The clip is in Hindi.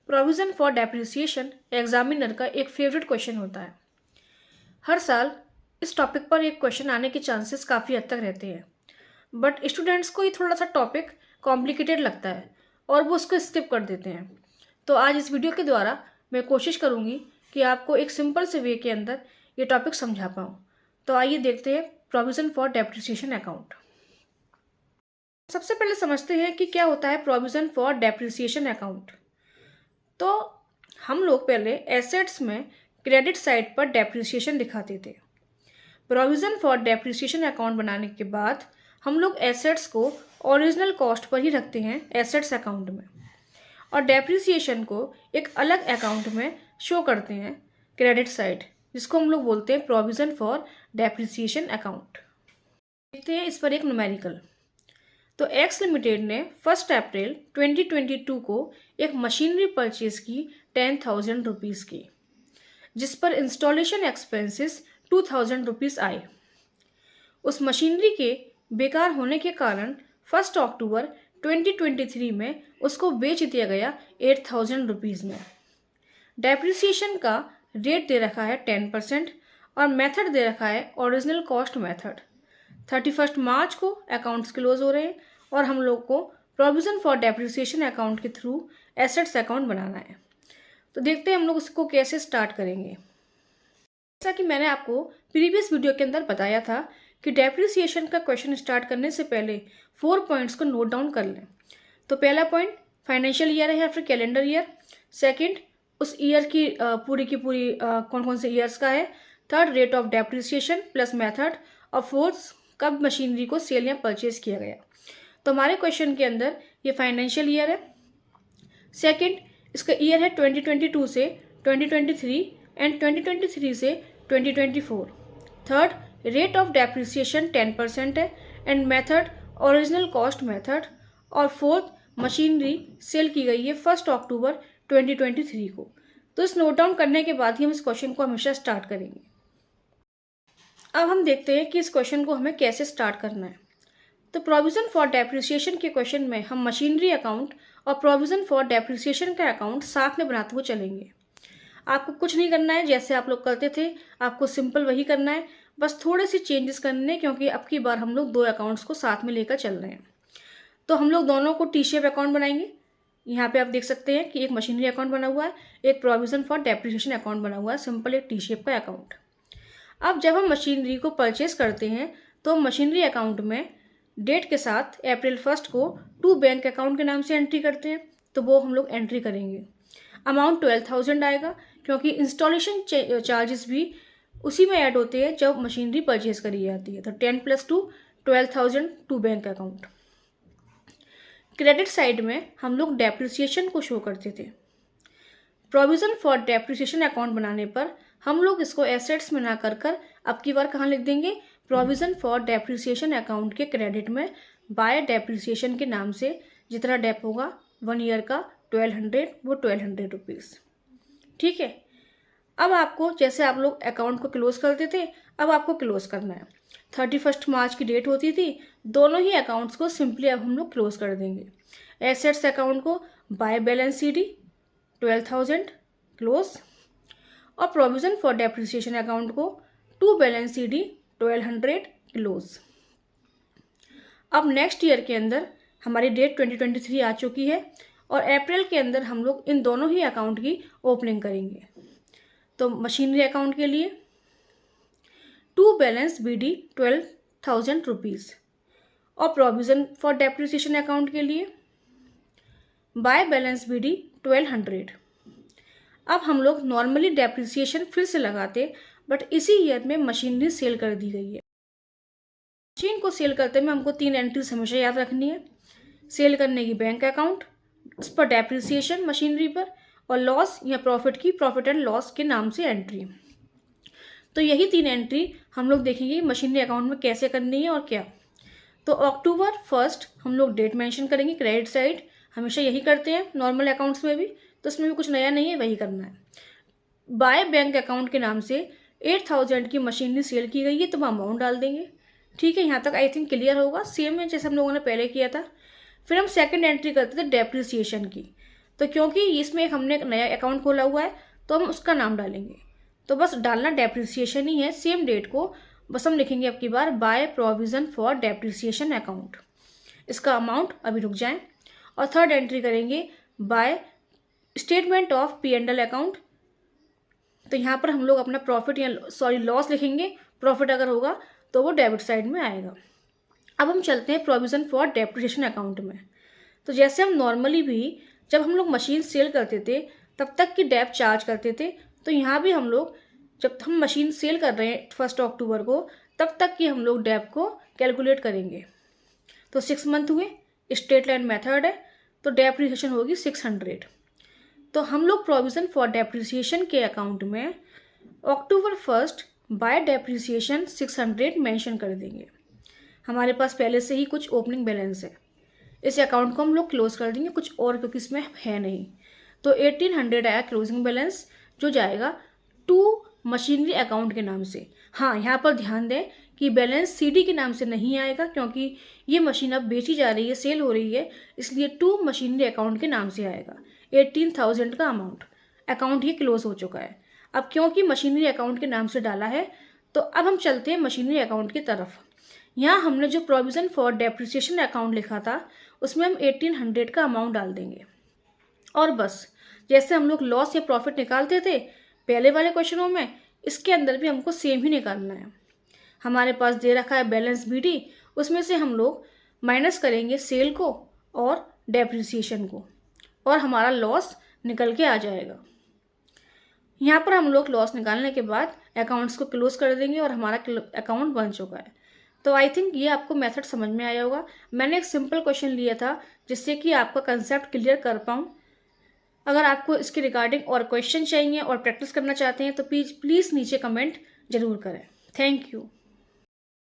प्रोविज़न फॉर डेप्रिसिएशन एग्जामिनर का एक फेवरेट क्वेश्चन होता है। हर साल इस टॉपिक पर एक क्वेश्चन आने के चांसेस काफ़ी हद तक रहते हैं, बट स्टूडेंट्स को ये थोड़ा सा टॉपिक कॉम्प्लिकेटेड लगता है और वो उसको स्किप कर देते हैं। तो आज इस वीडियो के द्वारा मैं कोशिश करूँगी कि आपको एक सिंपल से वे के अंदर ये टॉपिक समझा पाऊँ। तो आइए देखते हैं प्रोविज़न फॉर डेप्रिसिएशन अकाउंट। सबसे पहले समझते हैं कि क्या होता है प्रोविज़न फॉर डेप्रिसिएशन अकाउंट। तो हम लोग पहले एसेट्स में क्रेडिट साइड पर डेप्रिसिएशन दिखाते थे। प्रोविज़न फॉर डेप्रिसिएशन अकाउंट बनाने के बाद हम लोग एसेट्स को ओरिजिनल कॉस्ट पर ही रखते हैं एसेट्स अकाउंट में, और डेप्रिसिएशन को एक अलग अकाउंट में शो करते हैं क्रेडिट साइड, जिसको हम लोग बोलते हैं प्रोविज़न फॉर डेप्रिसिएशन अकाउंट। देखते हैं इस पर एक न्यूमेरिकल। तो एक्स लिमिटेड ने 1 अप्रैल 2022 को एक मशीनरी परचेज की 10,000 रुपीज़ की, जिस पर इंस्टॉलेशन एक्सपेंसेस 2,000 रुपीज़ आए। उस मशीनरी के बेकार होने के कारण 1 अक्टूबर 2023 में उसको बेच दिया गया 8,000 रुपीज़ में। डेप्रिसिएशन का रेट दे रखा है 10% और मेथड दे रखा है ओरिजिनल कॉस्ट मेथड। 31 मार्च को अकाउंट्स क्लोज हो रहे हैं और हम लोग को प्रोविज़न फॉर डेप्रिसिएशन अकाउंट के थ्रू एसेट्स अकाउंट बनाना है। तो देखते हैं हम लोग उसको कैसे स्टार्ट करेंगे। जैसा कि मैंने आपको प्रीवियस वीडियो के अंदर बताया था कि डेप्रिसिएशन का क्वेश्चन स्टार्ट करने से पहले 4 पॉइंट्स को नोट डाउन कर लें। तो पहला पॉइंट फाइनेंशियल ईयर है या फिर कैलेंडर ईयर। सेकेंड, उस ईयर की पूरी कौन कौन से ईयर्स का है। Third, rate of depreciation plus method. और फोर्थ, कब मशीनरी को सेल या परचेज किया गया। तो हमारे क्वेश्चन के अंदर ये फाइनेंशियल ईयर है। सेकंड, इसका ईयर है 2022 से 2023 एंड 2023 से 2024। थर्ड, रेट ऑफ डेप्रिसिएशन 10% है and method original cost method. और फोर्थ, मशीनरी सेल की गई है 1 अक्टूबर 2023 को। तो इस नोट डाउन करने के बाद ही हम इस क्वेश्चन को हमेशा स्टार्ट करेंगे। अब हम देखते हैं कि इस क्वेश्चन को हमें कैसे स्टार्ट करना है। तो प्रोविज़न फॉर डेप्रिसिएशन के क्वेश्चन में हम मशीनरी अकाउंट और प्रोविज़न फॉर डेप्रिसिएशन का अकाउंट साथ में बनाते हुए चलेंगे। आपको कुछ नहीं करना है, जैसे आप लोग करते थे आपको सिंपल वही करना है, बस थोड़े से चेंजेस करने हैं, क्योंकि अब की बार हम लोग 2 अकाउंट्स को साथ में लेकर चल रहे हैं। तो हम लोग दोनों को टी शेप अकाउंट बनाएंगे। यहाँ पे आप देख सकते हैं कि एक मशीनरी अकाउंट बना हुआ है, एक प्रोविज़न फॉर डेप्रिसिएशन अकाउंट बना हुआ है, सिंपल एक टी शेप का अकाउंट। अब जब हम मशीनरी को परचेज करते हैं तो मशीनरी अकाउंट में डेट के साथ अप्रैल 1 को टू बैंक अकाउंट के नाम से एंट्री करते हैं, तो वो हम लोग एंट्री करेंगे। अमाउंट 12,000 आएगा, क्योंकि इंस्टॉलेशन चार्जेस भी उसी में ऐड होते हैं जब मशीनरी परचेज करी जाती है। तो 10 + 2 12,000 to bank account. Credit side में हम लोग डेप्रिसिएशन को शो करते थे। प्रोविज़न फॉर डेप्रिसिएशन अकाउंट बनाने पर हम लोग इसको एसेट्स में ना कर अब की बार कहाँ लिख देंगे, प्रोविज़न फॉर डेप्रिसिएशन अकाउंट के क्रेडिट में बाय डेप्रिसिएशन के नाम से जितना डेप होगा 1 ईयर का 1200, वो 1200 रुपीज़। ठीक है। अब आपको, जैसे आप लोग अकाउंट को क्लोज करते थे, अब आपको क्लोज करना है। 31 मार्च की डेट होती थी, दोनों ही अकाउंट्स को सिंपली अब हम लोग क्लोज कर देंगे। एसेट्स अकाउंट को बाय बैलेंस CD 12,000 क्लोज, और प्रोविज़न फॉर डेप्रिसिएशन अकाउंट को टू बैलेंस CD 1200 क्लोज। अब नेक्स्ट ईयर के अंदर हमारी डेट 2023 आ चुकी है और अप्रैल के अंदर हम लोग इन दोनों ही अकाउंट की ओपनिंग करेंगे। तो मशीनरी अकाउंट के लिए टू बैलेंस BD 12,000 रुपीज़, और प्रोविज़न फॉर डेप्रिसिएशन अकाउंट के लिए बाय बैलेंस BD 1200। अब हम लोग नॉर्मली डेप्रिसिएशन फिर से लगाते, बट इसी ईयर में मशीनरी सेल कर दी गई है। मशीन को सेल करते में हमको 3 एंट्रीज हमेशा याद रखनी है। सेल करने की बैंक अकाउंट, उस पर डेप्रिसिएशन मशीनरी पर, और लॉस या प्रॉफिट की प्रॉफिट एंड लॉस के नाम से एंट्री। तो यही 3 एंट्री हम लोग देखेंगे मशीनरी अकाउंट में कैसे करनी है और क्या। तो अक्टूबर 1 हम लोग डेट मेंशन करेंगे क्रेडिट साइड, हमेशा यही करते हैं नॉर्मल अकाउंट्स में भी, तो इसमें भी कुछ नया नहीं है, वही करना है। बाय बैंक अकाउंट के नाम से 8,000 की मशीनरी सेल की गई है, तो हम अमाउंट डाल देंगे। ठीक है, यहाँ तक आई थिंक क्लियर होगा। सेम है जैसे हम लोगों ने पहले किया था। फिर हम सेकंड एंट्री करते थे डेप्रिसिएशन की। तो क्योंकि इसमें हमने एक नया अकाउंट खोला हुआ है तो हम उसका नाम डालेंगे। तो बस डालना डेप्रिसिएशन ही है, सेम डेट को बस हम लिखेंगे अब की बार by provision for depreciation account. इसका अमाउंट अभी रुक जाएं। और थर्ड एंट्री करेंगे by statement of P&L account. तो यहाँ पर हम लोग अपना प्रॉफिट या लॉस लिखेंगे। प्रॉफिट अगर होगा तो वो डेबिट साइड में आएगा। अब हम चलते हैं प्रोविज़न फॉर डेप्रिसिएशन अकाउंट में। तो जैसे हम नॉर्मली भी जब हम लोग मशीन सेल करते थे तब तक की डेप चार्ज करते थे, तो यहाँ भी हम लोग जब हम मशीन सेल कर रहे हैं 1 अक्टूबर को तब तक की हम लोग डेप को कैलकुलेट करेंगे। तो 6 मंथ हुए, स्ट्रेट लाइन मेथड है, तो डेप्रिसिएशन होगी 600। तो हम लोग प्रोविज़न फॉर डेप्रिसिएशन के अकाउंट में अक्टूबर 1 बाय डेप्रिसिएशन 600 मेंशन कर देंगे। हमारे पास पहले से ही कुछ ओपनिंग बैलेंस है, इस अकाउंट को हम लोग क्लोज कर देंगे कुछ और, क्योंकि इसमें है नहीं। तो 1800 आया क्लोजिंग बैलेंस, जो जाएगा टू मशीनरी अकाउंट के नाम से। हाँ, यहाँ पर ध्यान दें कि बैलेंस सीडी के नाम से नहीं आएगा, क्योंकि ये मशीन अब बेची जा रही है, सेल हो रही है, इसलिए टू मशीनरी अकाउंट के नाम से आएगा। 18,000 का अमाउंट, अकाउंट ये क्लोज हो चुका है। अब क्योंकि मशीनरी अकाउंट के नाम से डाला है तो अब हम चलते हैं मशीनरी अकाउंट की तरफ। यहाँ हमने जो प्रोविज़न फॉर डेप्रिसिएशन अकाउंट लिखा था उसमें हम 1800 का अमाउंट डाल देंगे। और बस जैसे हम लोग लॉस या प्रॉफिट निकालते थे पहले वाले क्वेश्चनों में, इसके अंदर भी हमको सेम ही निकालना है। हमारे पास दे रखा है बैलेंस BD, उसमें से हम लोग माइनस करेंगे सेल को और डेप्रिसिएशन को, और हमारा लॉस निकल के आ जाएगा। यहाँ पर हम लोग लॉस निकालने के बाद अकाउंट्स को क्लोज कर देंगे और हमारा अकाउंट बन चुका है। तो आई थिंक ये आपको मेथड समझ में आया होगा। मैंने एक सिंपल क्वेश्चन लिया था जिससे कि आपका कंसेप्ट क्लियर कर पाऊँ। अगर आपको इसके रिगार्डिंग और क्वेश्चन चाहिए और प्रैक्टिस करना चाहते हैं तो प्लीज़ नीचे कमेंट जरूर करें। Thank you.